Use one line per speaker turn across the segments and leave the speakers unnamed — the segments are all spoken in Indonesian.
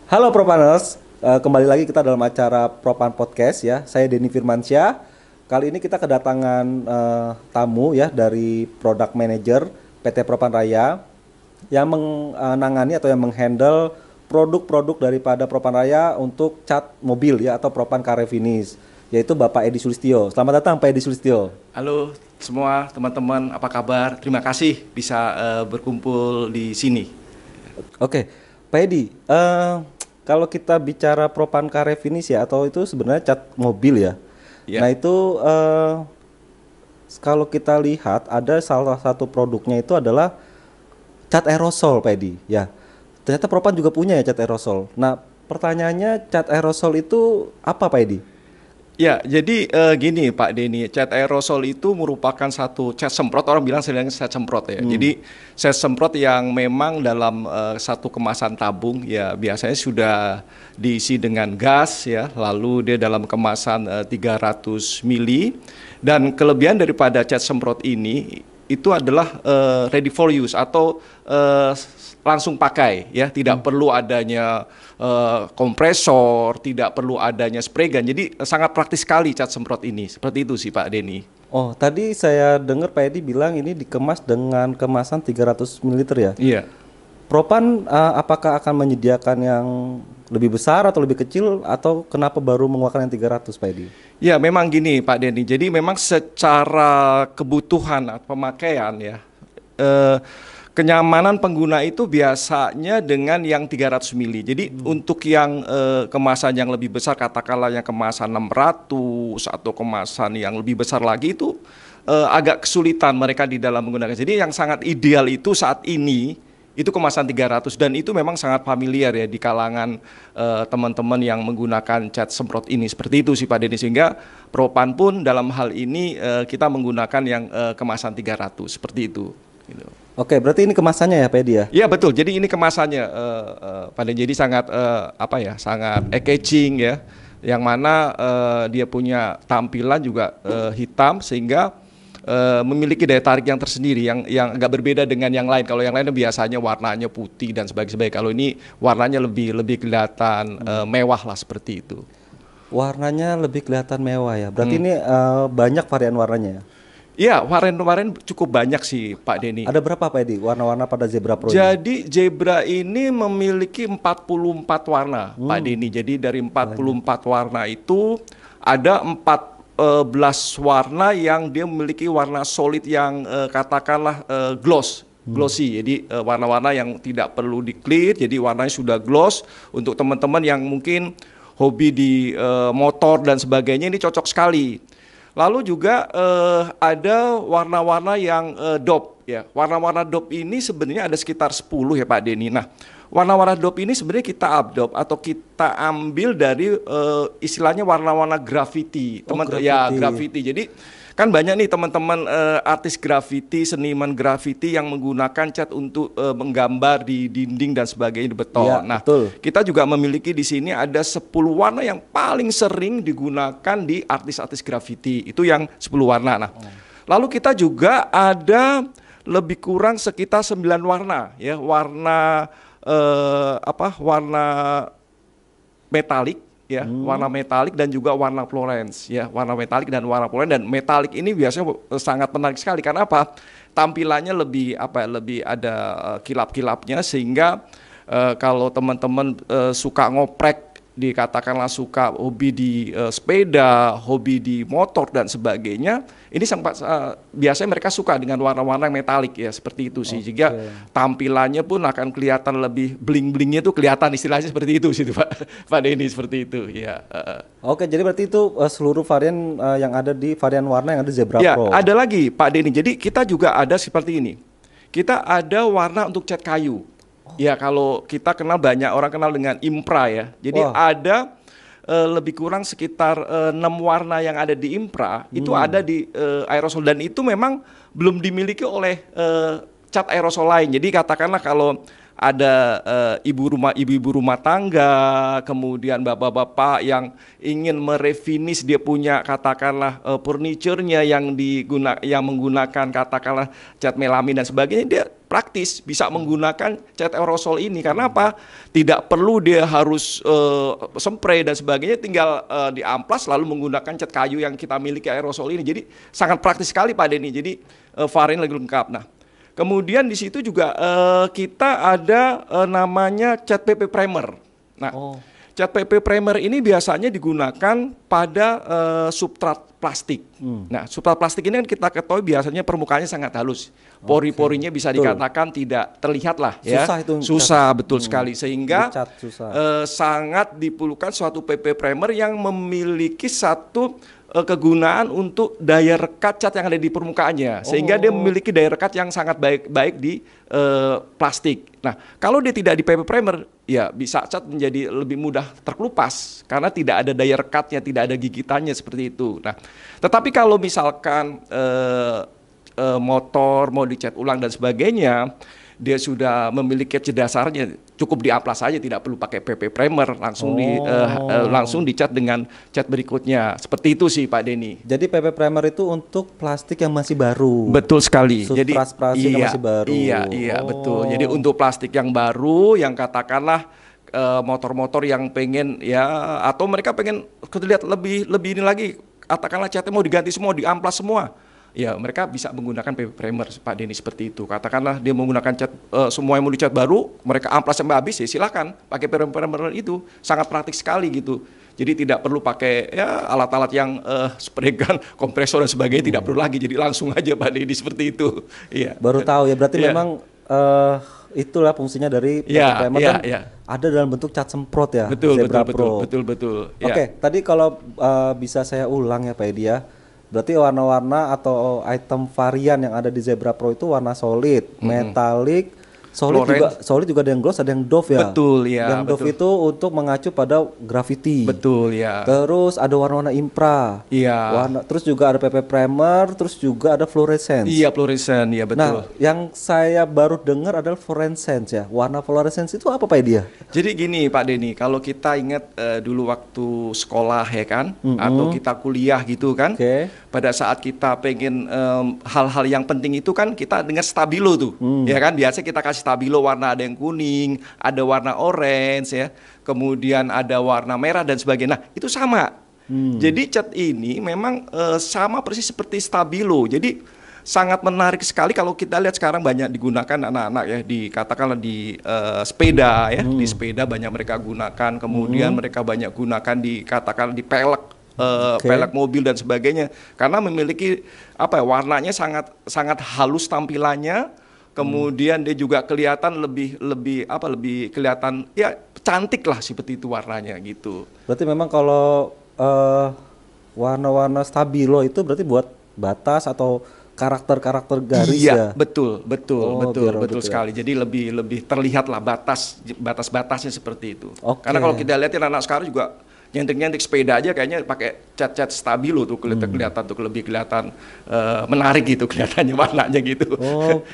Halo Propaners, kembali lagi kita dalam acara Propan Podcast ya. Saya Denny Firmansyah. Kali ini kita kedatangan tamu ya dari Product Manager PT Propan Raya yang menangani atau yang menghandle produk-produk daripada Propan Raya untuk cat mobil ya atau Propan Car Refinish, yaitu Bapak Edi Sulistyo. Selamat datang Pak Edi Sulistyo.
Halo semua teman-teman, apa kabar? Terima kasih bisa berkumpul di sini.
Oke, Pak Edi, kalau kita bicara Propan Car Refinish ya atau itu sebenarnya cat mobil ya.
Ya.
Nah itu kalau kita lihat ada salah satu produknya itu adalah cat aerosol, Pak Edi. Ya, ternyata Propan juga punya ya cat aerosol. Nah pertanyaannya cat aerosol itu apa, Pak Edi?
Ya, jadi gini Pak Denny, cat aerosol itu merupakan satu cat semprot, orang bilang sebenarnya cat semprot ya. Jadi cat semprot yang memang dalam satu kemasan tabung ya biasanya sudah diisi dengan gas ya, lalu dia dalam kemasan 300 mili dan kelebihan daripada cat semprot ini itu adalah ready for use atau langsung pakai ya, tidak perlu adanya kompresor, tidak perlu adanya spray gun. Jadi sangat praktis sekali cat semprot ini. Seperti itu sih Pak Denny.
Oh, tadi saya dengar Pak Edi bilang ini dikemas dengan kemasan 300 ml ya.
Iya.
Propan apakah akan menyediakan yang lebih besar atau lebih kecil atau kenapa baru mengeluarkan yang 300, Pak Edi?
Ya, memang gini Pak Denny. Jadi memang secara kebutuhan atau pemakaian ya, eh, kenyamanan pengguna itu biasanya dengan yang 300 mili. Jadi untuk yang kemasan yang lebih besar, katakanlah yang kemasan 600 atau kemasan yang lebih besar lagi itu agak kesulitan mereka di dalam menggunakan. Jadi yang sangat ideal itu saat ini itu kemasan 300 dan itu memang sangat familiar ya di kalangan teman-teman yang menggunakan cat semprot ini. Seperti itu sih Pak Denny, sehingga Propan pun dalam hal ini kita menggunakan yang kemasan 300 seperti itu gitu.
Oke, berarti ini kemasannya ya Pak Edi ya?
Iya betul. Jadi ini kemasannya Pak Denny, jadi sangat sangat eye-catching ya. Yang mana dia punya tampilan juga hitam sehingga memiliki daya tarik yang tersendiri yang agak berbeda dengan yang lain. Kalau yang lain biasanya warnanya putih dan sebagainya. Kalau ini warnanya lebih kelihatan mewah lah seperti itu.
Warnanya lebih kelihatan mewah ya. Berarti ini banyak varian warnanya ya?
Iya, varian cukup banyak sih Pak Denny.
Ada berapa Pak Edi warna-warna pada Zebra Pro ini?
Jadi Zebra ini memiliki 44 warna Pak Denny. Jadi dari 44 warna itu ada 14 warna yang dia memiliki warna solid yang katakanlah glossy. Jadi warna-warna yang tidak perlu di clear, jadi warnanya sudah gloss. Untuk teman-teman yang mungkin hobi di motor dan sebagainya ini cocok sekali. Lalu juga ada warna-warna yang DOP ya. Warna-warna DOP ini sebenarnya ada sekitar 10 ya Pak Denny. Nah, warna-warna DOP ini sebenarnya kita updop atau kita ambil dari istilahnya warna-warna graffiti. Ya, graffiti. Jadi kan banyak nih teman-teman artis graffiti, seniman graffiti yang menggunakan cat untuk menggambar di dinding dan sebagainya di beton.
Ya,
nah,
betul.
kita juga memiliki di sini ada 10 warna yang paling sering digunakan di artis-artis graffiti. Itu yang 10 warna. Nah, lalu kita juga ada lebih kurang sekitar 9 warna ya, warna warna metalik ya, warna metalik dan juga warna Florence ya, warna metalik dan warna Florence. Dan metalik ini biasanya sangat menarik sekali karena apa? Tampilannya lebih lebih ada kilap-kilapnya sehingga kalau teman-teman suka ngoprek, dikatakanlah suka hobi di sepeda, hobi di motor dan sebagainya, ini biasanya mereka suka dengan warna-warna metalik ya, seperti itu sih. Jika tampilannya pun akan kelihatan lebih bling-blingnya tuh kelihatan, istilahnya seperti itu sih Pak Denny, seperti itu ya.
Oke, jadi berarti itu seluruh varian yang ada di varian warna yang ada Zebra
Ya,
Pro.
ada lagi Pak Denny. Jadi kita juga ada seperti ini. Kita ada warna untuk cat kayu. Ya, kalau kita kenal, banyak orang kenal dengan Impra ya. Jadi ada lebih kurang sekitar 6 warna yang ada di Impra itu ada di aerosol, dan itu memang belum dimiliki oleh cat aerosol lain. Jadi katakanlah kalau ada ibu-ibu rumah tangga, kemudian bapak-bapak yang ingin merefinish, dia punya katakanlah furniture-nya yang menggunakan katakanlah cat melamin dan sebagainya, dia praktis, bisa menggunakan cat aerosol ini. Karena apa? Tidak perlu dia harus spray dan sebagainya, tinggal diamplas lalu menggunakan cat kayu yang kita miliki aerosol ini. Jadi sangat praktis sekali Pak Denny. Jadi varian lagi lengkap. Nah, kemudian di situ juga kita ada namanya cat PP primer. Nah, cat PP primer ini biasanya digunakan pada substrat plastik. Nah, substrat plastik ini kan kita ketahui biasanya permukaannya sangat halus. Pori-porinya bisa dikatakan tidak terlihat lah ya.
Susah itu.
Susah, betul sekali. Sehingga
susah.
sangat diperlukan suatu PP primer yang memiliki satu kegunaan untuk daya rekat cat yang ada di permukaannya, sehingga dia memiliki daya rekat yang sangat baik di plastik. Nah, kalau dia tidak di PP primer, ya bisa cat menjadi lebih mudah terkelupas karena tidak ada daya rekatnya, tidak ada gigitannya seperti itu. Nah, tetapi kalau misalkan motor mau dicat ulang dan sebagainya, dia sudah memiliki cat dasarnya, cukup diamplas saja, tidak perlu pakai PP primer, langsung dicat dengan cat berikutnya. Seperti itu sih Pak Denny.
Jadi PP primer itu untuk plastik yang masih baru.
Betul sekali.
Jadi yang masih baru.
Iya, betul. Jadi untuk plastik yang baru, yang katakanlah motor-motor yang pengen ya, atau mereka pengen terlihat lebih ini lagi, katakanlah catnya mau diganti semua, diamplas semua. Ya, mereka bisa menggunakan PP primer Pak Denny seperti itu. Katakanlah dia menggunakan cat semua yang mau dicat baru, mereka amplas sampai habis, ya silakan pakai PP primer itu, sangat praktik sekali gitu. Jadi tidak perlu pakai ya alat-alat yang spray gun, kompresor dan sebagainya, tidak perlu lagi. Jadi langsung aja Pak Denny seperti itu. Iya.
Baru tahu ya, berarti memang itulah fungsinya dari PP primer dan ada dalam bentuk cat semprot ya.
Betul,
Zebra Pro.
betul.
Oke, tadi kalau bisa saya ulang ya Pak Edi ya. Berarti warna-warna atau item varian yang ada di Zebra Pro itu warna solid, metalik, solid juga ada yang gloss, ada yang doff ya.
Betul ya.
Yang doff itu untuk mengacu pada graffiti.
Betul ya.
Terus ada warna-warna impra.
Iya.
Terus juga ada PP primer, terus juga ada fluorescence.
Iya, fluorescence ya, betul.
Nah, yang saya baru dengar adalah fluorescence ya. Warna fluorescence itu apa Pak dia?
Jadi gini Pak Denny, kalau kita ingat dulu waktu sekolah ya kan, atau kita kuliah gitu kan, pada saat kita pengen hal-hal yang penting itu kan kita dengar stabilo tuh, ya kan, biasa kita kasih stabilo warna ada yang kuning, ada warna orange ya, kemudian ada warna merah dan sebagainya. Nah, itu sama. Jadi cat ini memang sama persis seperti stabilo. Jadi sangat menarik sekali kalau kita lihat sekarang banyak digunakan anak-anak ya, dikatakanlah di sepeda ya, di sepeda banyak mereka gunakan, kemudian mereka banyak gunakan dikatakan di pelek. Pelek mobil dan sebagainya, karena memiliki warnanya sangat halus tampilannya, kemudian dia juga kelihatan lebih kelihatan ya cantik lah seperti itu warnanya gitu.
Berarti memang kalau warna-warna stabilo itu berarti buat batas atau karakter garis ya.
Betul sekali. Jadi lebih terlihat lah batas-batasnya seperti itu. Karena kalau kita lihatin anak sekarang juga nyentik sepeda aja kayaknya pakai cat stabilo tuh kelihatan lebih kelihatan menarik gitu kelihatannya warnanya gitu.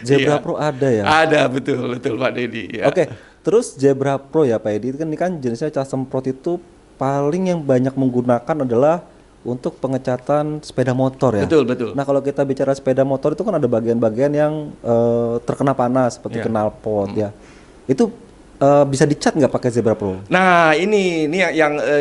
Zebra Pro ada ya?
Ada, betul Pak Denny. Ya.
Oke, terus Zebra Pro ya Pak Edi, ini kan jenisnya cat semprot itu paling yang banyak menggunakan adalah untuk pengecatan sepeda motor ya.
Betul.
Nah, kalau kita bicara sepeda motor itu kan ada bagian-bagian yang terkena panas seperti knalpot ya. Itu bisa dicat nggak pakai Zebra Pro?
Nah, ini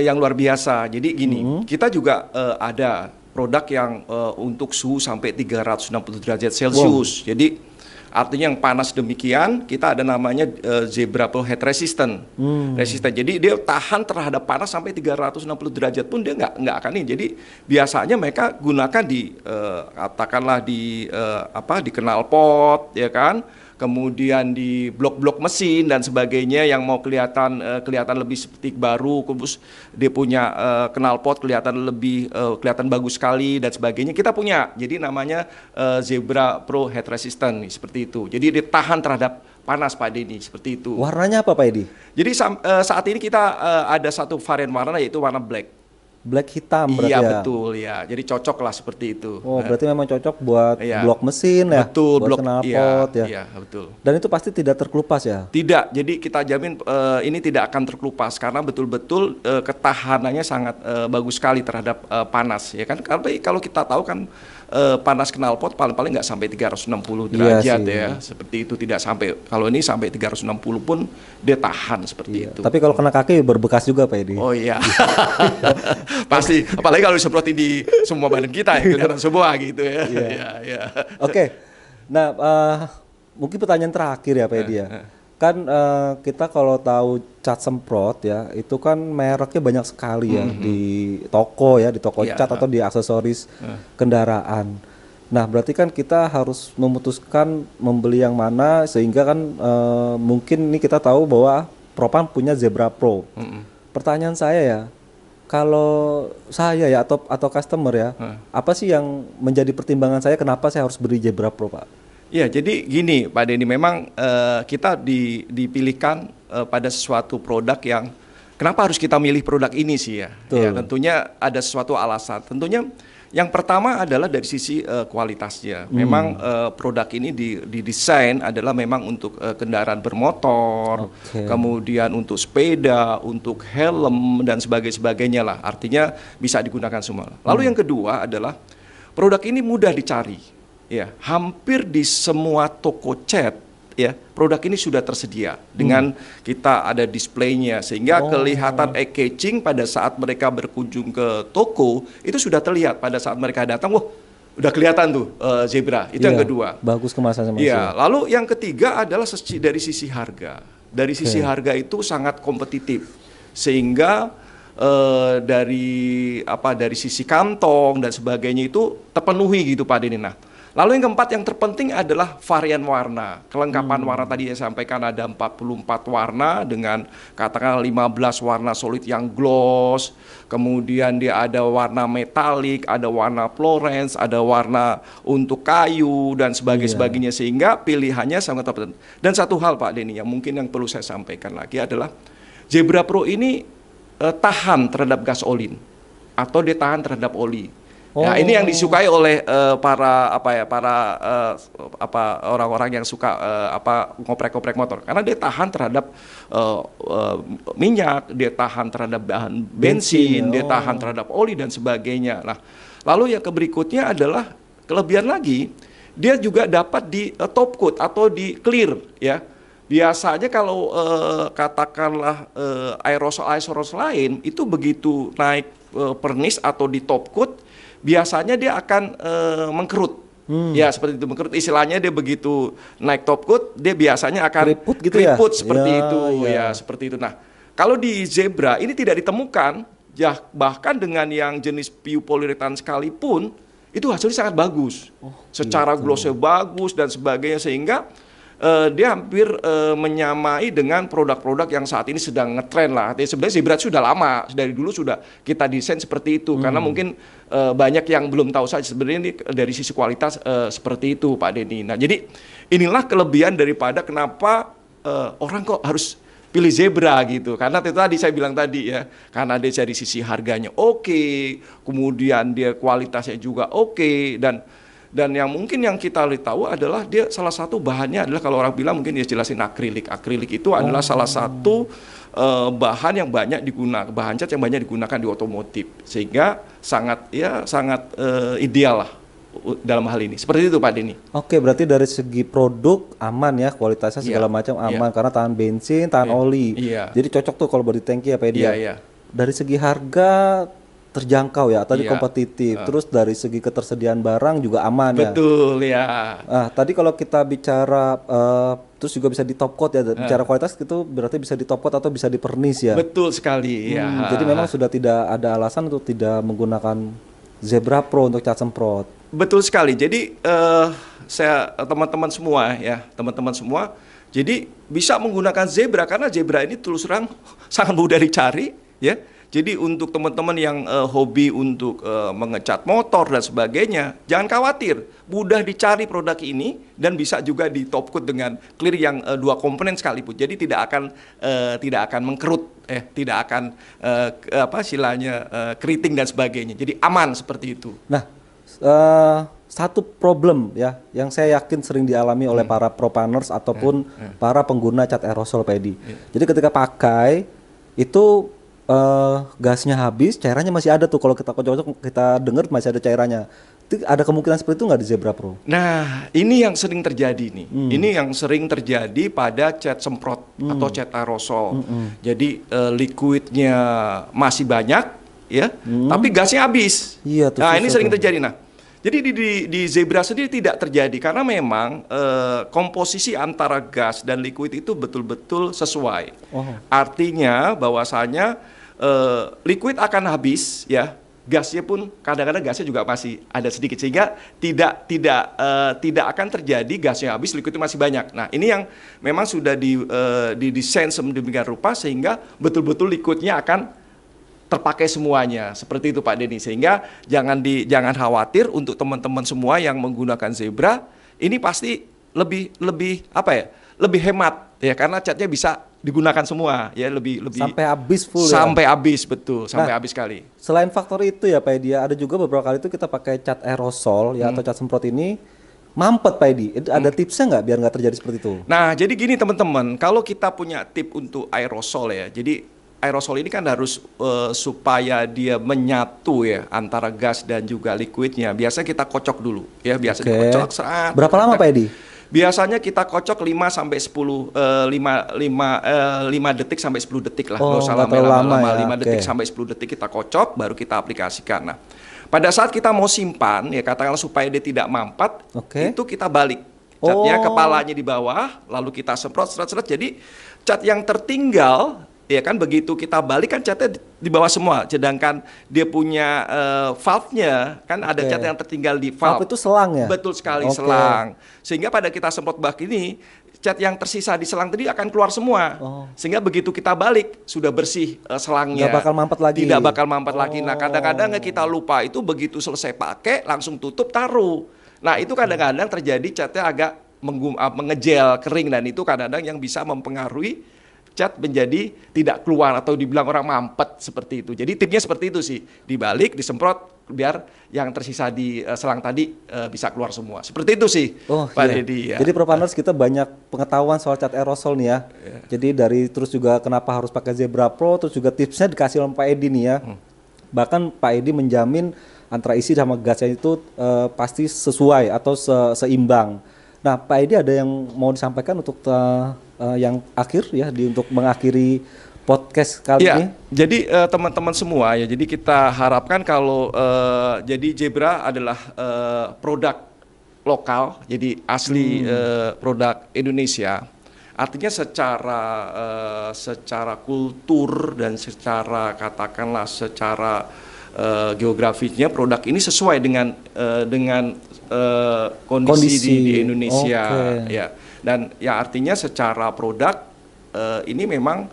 yang luar biasa. Jadi gini, kita juga ada produk yang untuk suhu sampai 360 derajat Celcius. Jadi artinya yang panas demikian, kita ada namanya Zebra Pro Heat Resistant. Jadi dia tahan terhadap panas sampai 360 derajat pun dia nggak akan ini. Jadi biasanya mereka gunakan di katakanlah di knalpot ya kan. Kemudian di blok-blok mesin dan sebagainya yang mau kelihatan lebih seperti baru, terus dia punya knalpot kelihatan bagus sekali dan sebagainya. Kita punya, jadi namanya Zebra Pro Heat Resistant seperti itu. Jadi dia tahan terhadap panas Pak Denny seperti itu.
Warnanya apa Pak Edi?
Jadi saat ini kita ada satu varian warna yaitu warna black.
Black hitam berarti ya?
Iya betul ya, jadi cocok lah seperti itu.
Berarti memang cocok buat blok mesin ya?
Betul,
buat knalpot ya?
Iya betul.
Dan itu pasti tidak terkelupas ya?
Tidak, jadi kita jamin ini tidak akan terkelupas karena betul-betul ketahanannya sangat bagus sekali terhadap panas ya kan. Karena kalau kita tahu kan panas knalpot paling-paling nggak sampai 360
Iya
derajat
sih.
ya, seperti itu, tidak sampai. Kalau ini sampai 360 pun dia tahan seperti itu.
Tapi kalau kena kaki berbekas juga Pak Edi.
Oh iya, pasti. Apalagi kalau disemprotin di semua badan kita ya, kelihatan semua gitu ya.
Iya.
Iya.
Oke. Nah, mungkin pertanyaan terakhir ya Pak Edi ya. Kan kita kalau tahu cat semprot ya, itu kan mereknya banyak sekali ya di toko
Iya,
cat atau di aksesoris kendaraan. Nah, berarti kan kita harus memutuskan membeli yang mana sehingga kan mungkin ini kita tahu bahwa Propan punya Zebra Pro. Pertanyaan saya ya, kalau saya ya atau customer ya, apa sih yang menjadi pertimbangan saya kenapa saya harus beli Zebra Pro, Pak?
Ya, jadi gini Pak Denny, memang kita dipilihkan pada sesuatu produk yang kenapa harus kita milih produk ini sih ya?
Betul.
Ya, tentunya ada sesuatu alasan. Tentunya yang pertama adalah dari sisi kualitasnya. Memang produk ini didesain adalah memang untuk kendaraan bermotor,
Oke.
kemudian untuk sepeda, untuk helm dan sebagainya lah. Artinya bisa digunakan semua. Lalu yang kedua adalah produk ini mudah dicari. Ya, hampir di semua toko cat ya, produk ini sudah tersedia dengan kita ada displaynya sehingga kelihatan e-catching pada saat mereka berkunjung ke toko itu sudah terlihat pada saat mereka datang, wah udah kelihatan tuh Zebra. Itu yang
Iya,
kedua.
bagus kemasannya Mas.
Iya, lalu yang ketiga adalah dari sisi harga. Dari sisi harga itu sangat kompetitif sehingga dari sisi kantong dan sebagainya itu terpenuhi gitu Pak Denny. Nah, lalu yang keempat yang terpenting adalah varian warna. Kelengkapan warna tadi saya sampaikan ada 44 warna dengan katakanlah 15 warna solid yang gloss, kemudian dia ada warna metalik, ada warna Florence, ada warna untuk kayu dan sebagainya sehingga pilihannya sangat terpenting. Dan satu hal Pak Denny yang mungkin yang perlu saya sampaikan lagi adalah Zebra Pro ini tahan terhadap gas olin atau dia tahan terhadap oli. Nah, ini yang disukai oleh orang-orang yang suka ngoprek-ngoprek motor karena dia tahan terhadap minyak, dia tahan terhadap bahan bensin, dia tahan terhadap oli dan sebagainya. Nah, lalu yang berikutnya adalah kelebihan lagi, dia juga dapat di top coat atau di clear ya. Biasanya kalau katakanlah aerosol lain itu begitu naik pernis atau di top coat biasanya dia akan mengkerut. Ya seperti itu, mengkerut istilahnya dia begitu naik top coat dia biasanya akan
Keriput gitu ya?
seperti
Ya,
itu
ya.
ya seperti itu. Nah, kalau di Zebra ini tidak ditemukan ya, bahkan dengan yang jenis PU poliuretan sekalipun itu hasilnya sangat bagus. Secara glossnya bagus dan sebagainya sehingga dia hampir menyamai dengan produk-produk yang saat ini sedang ngetren lah. Sebenarnya Zebra sudah lama, dari dulu sudah kita desain seperti itu. Karena mungkin banyak yang belum tahu saja sebenarnya ini dari sisi kualitas seperti itu Pak Denny. Nah jadi inilah kelebihan daripada kenapa orang kok harus pilih Zebra gitu. Karena itu tadi saya bilang tadi ya, karena dia dari sisi harganya oke, kemudian dia kualitasnya juga oke, dan yang mungkin yang kita tahu adalah dia salah satu bahannya adalah kalau orang bilang mungkin dia jelasin akrilik. Akrilik itu adalah salah satu bahan yang banyak digunakan, bahan cat yang banyak digunakan di otomotif sehingga sangat ideal lah dalam hal ini. Seperti itu Pak Denny.
Oke, berarti dari segi produk aman ya, kualitasnya segala macam aman karena tahan bensin, tahan oli.
Iya.
Jadi cocok tuh kalau body tangki ya Pak Edi.
Iya.
Dari segi harga terjangkau ya, tadi
Iya.
kompetitif. Terus dari segi ketersediaan barang juga aman ya.
Betul ya.
Tadi kalau kita bicara terus juga bisa di top coat ya, bicara kualitas itu berarti bisa di top coat atau bisa di pernis ya.
Betul sekali ya.
Jadi memang sudah tidak ada alasan untuk tidak menggunakan Zebra Pro untuk cat semprot.
Betul sekali. Jadi saya teman-teman semua, jadi bisa menggunakan Zebra karena Zebra ini terus terang sangat mudah dicari, ya. Jadi untuk teman-teman yang hobi untuk mengecat motor dan sebagainya, jangan khawatir, mudah dicari produk ini dan bisa juga di top coat dengan clear yang 2 komponen sekalipun. Jadi tidak akan mengkerut, tidak akan keriting dan sebagainya. Jadi aman seperti itu.
Nah, satu problem ya yang saya yakin sering dialami oleh para propaners ataupun para pengguna cat aerosol Pak Edi. Jadi ketika pakai itu gasnya habis, cairannya masih ada tuh, kalau kita kocok-kocok kita dengar masih ada cairannya. Itu ada kemungkinan seperti itu nggak di Zebra Pro?
Nah, ini yang sering terjadi nih. Ini yang sering terjadi pada cat semprot atau cat aerosol. Jadi liquidnya masih banyak, ya, tapi gasnya habis.
Iya, tuh,
nah,
susah
ini sering
tuh.
terjadi. Nah, jadi di Zebra sendiri tidak terjadi karena memang komposisi antara gas dan liquid itu betul-betul sesuai. Artinya bahwasanya liquid akan habis, ya. Gasnya pun kadang-kadang gasnya juga masih ada sedikit sehingga tidak akan terjadi gasnya habis, liquidnya masih banyak. Nah, ini yang memang sudah didesain sedemikian rupa sehingga betul-betul liquidnya akan terpakai semuanya. Seperti itu Pak Denny. Sehingga jangan khawatir untuk teman-teman semua yang menggunakan Zebra, ini pasti lebih apa ya? Lebih hemat ya karena catnya bisa digunakan semua ya lebih
sampai habis full
sampai habis betul sampai habis kali.
Selain faktor itu ya Pak Edi, ada juga beberapa kali itu kita pakai cat aerosol ya atau cat semprot ini mampet Pak Edi. Ada tipsnya nggak biar nggak terjadi seperti itu?
Nah jadi gini teman-teman, kalau kita punya tip untuk aerosol ya, jadi aerosol ini kan harus supaya dia menyatu ya antara gas dan juga liquidnya. Biasa kita kocok dulu ya, biasa dikocok saat.
Berapa lama Pak Edi?
Biasanya kita kocok 5 sampai 10 5 detik sampai 10 detik lah. Nggak usah lama-lama ya. 5 detik sampai 10 detik kita kocok baru kita aplikasikan. Nah, pada saat kita mau simpan ya katakanlah supaya dia tidak mampet, itu kita balik. Catnya kepalanya di bawah, lalu kita semprot seret-seret. Jadi cat yang tertinggal ya kan begitu kita balik kan catnya di bawah semua, sedangkan dia punya valve-nya kan ada cat yang tertinggal di valve.
Valve itu selang ya?
Betul sekali selang. Sehingga pada kita semprot bak ini cat yang tersisa di selang tadi akan keluar semua. Sehingga begitu kita balik sudah bersih selangnya.
Nggak bakal mampet lagi.
Tidak bakal mampet lagi. Nah kadang-kadang kita lupa itu begitu selesai pakai langsung tutup taruh. Nah itu kadang-kadang terjadi catnya agak mengejel kering dan itu kadang-kadang yang bisa mempengaruhi cat menjadi tidak keluar atau dibilang orang mampet seperti itu. Jadi tipnya seperti itu sih, dibalik, disemprot biar yang tersisa di selang tadi bisa keluar semua. Seperti itu sih, Pak Deddy. Ya.
Jadi Propaners kita banyak pengetahuan soal cat aerosol nih ya. Jadi dari terus juga kenapa harus pakai Zebra Pro, terus juga tipsnya dikasih oleh Pak Edi nih ya. Bahkan Pak Edi menjamin antara isi sama gasnya itu pasti sesuai atau seimbang. Nah, Pak Edi ada yang mau disampaikan untuk yang akhir ya untuk mengakhiri podcast kali ini.
Jadi teman-teman semua ya, jadi kita harapkan kalau jadi Zebra adalah produk lokal, jadi asli produk Indonesia. Artinya secara kultur dan secara katakanlah secara geografisnya produk ini sesuai dengan kondisi di Indonesia ya. Dan ya artinya secara produk ini memang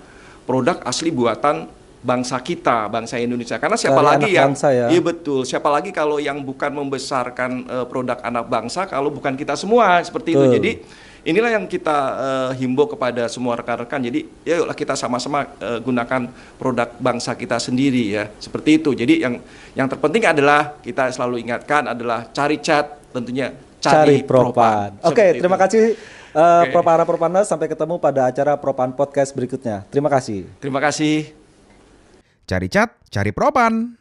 produk asli buatan bangsa kita, bangsa Indonesia. Karena siapa lagi yang iya betul, siapa lagi kalau yang bukan membesarkan produk anak bangsa kalau bukan kita semua seperti itu. Jadi inilah yang kita himbau kepada semua rekan-rekan. Jadi yuklah kita sama-sama gunakan produk bangsa kita sendiri ya. Seperti itu. Jadi yang terpenting adalah kita selalu ingatkan adalah cari cat, tentunya cari Propan.
Oke, terima kasih para Propaners, sampai ketemu pada acara Propan Podcast berikutnya. Terima kasih.
Terima kasih.
Cari cat, cari Propan.